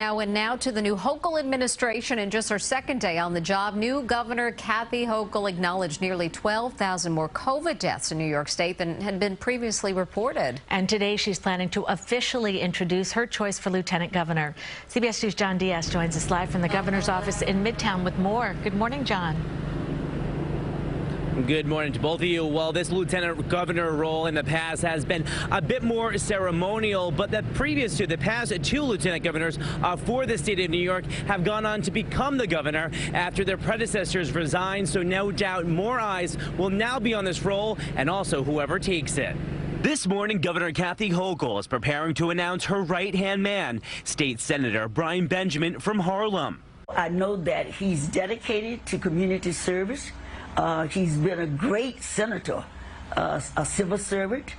Now to the new Hochul administration. In just her second day on the job, new Governor Kathy Hochul acknowledged nearly 12,000 more COVID deaths in New York State than had been previously reported. And today she's planning to officially introduce her choice for lieutenant governor. CBS News' John Diaz joins us live from the governor's office in Midtown with more. Good morning, John. Good morning to both of you. Well, this lieutenant governor role in the past has been a bit more ceremonial, but the past two lieutenant governors for the state of New York have gone on to become the governor after their predecessors resigned. So no doubt more eyes will now be on this role, and also whoever takes it. This morning, Governor Kathy Hochul is preparing to announce her right-hand man, State Senator Brian Benjamin from Harlem. I know that he's dedicated to community service. He's been a great senator, a civil servant,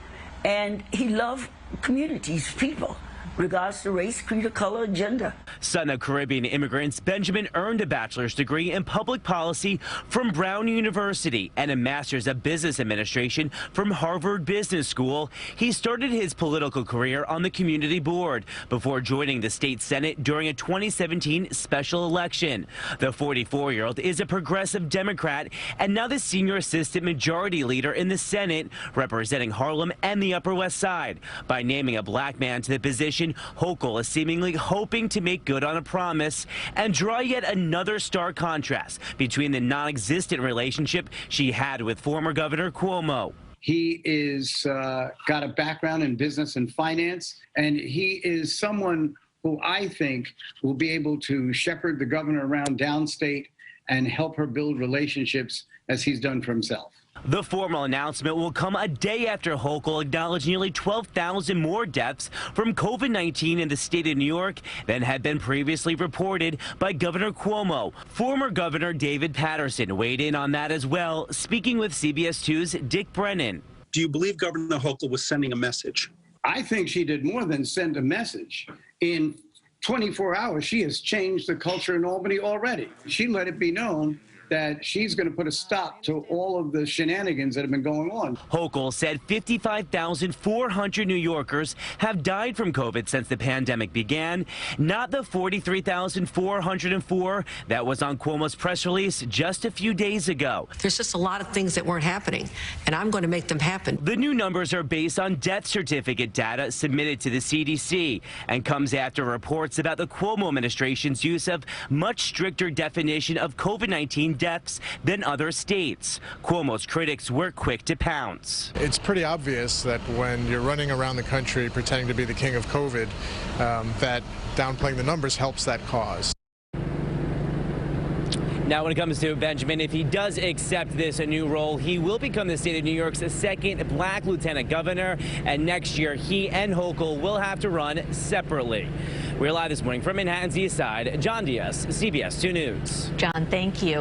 and he loved communities, people, regardless of race, creed, or color, or gender. Son of Caribbean immigrants, Benjamin earned a bachelor's degree in public policy from Brown University and a master's of business administration from Harvard Business School. He started his political career on the community board before joining the state Senate during a 2017 special election. The 44-year-old is a progressive Democrat and now the senior assistant majority leader in the Senate, representing Harlem and the Upper West Side. By naming a black man to the position, Hochul is seemingly hoping to make good on a promise and draw yet another stark contrast between the non-existent relationship she had with former Governor Cuomo. He is got a background in business and finance, and he is someone who I think will be able to shepherd the governor around downstate and help her build relationships as he's done for himself. The formal announcement will come a day after Hochul acknowledged nearly 12,000 more deaths from COVID-19 in the state of New York than had been previously reported by Governor Cuomo. Former Governor David Paterson weighed in on that as well, speaking with CBS 2's Dick Brennan. Do you believe Governor Hochul was sending a message? I think she did more than send a message. In 24 hours, she has changed the culture in Albany already. She let it be known that she's going to put a stop to all of the shenanigans that have been going on. Hochul said 55,400 New Yorkers have died from COVID since the pandemic began, not the 43,404 that was on Cuomo's press release just a few days ago. There's just a lot of things that weren't happening, and I'm going to make them happen. The new numbers are based on death certificate data submitted to the CDC and comes after reports about the Cuomo administration's use of much stricter definition of COVID-19 deaths than other states. Cuomo's critics were quick to pounce. It's pretty obvious that when you're running around the country pretending to be the king of COVID, that downplaying the numbers helps that cause. Now, when it comes to Benjamin, if he does accept this new role, he will become the state of New York's second black lieutenant governor, and next year he and Hochul will have to run separately. We're live this morning from Manhattan's East Side. John Diaz, CBS 2 News. John, thank you.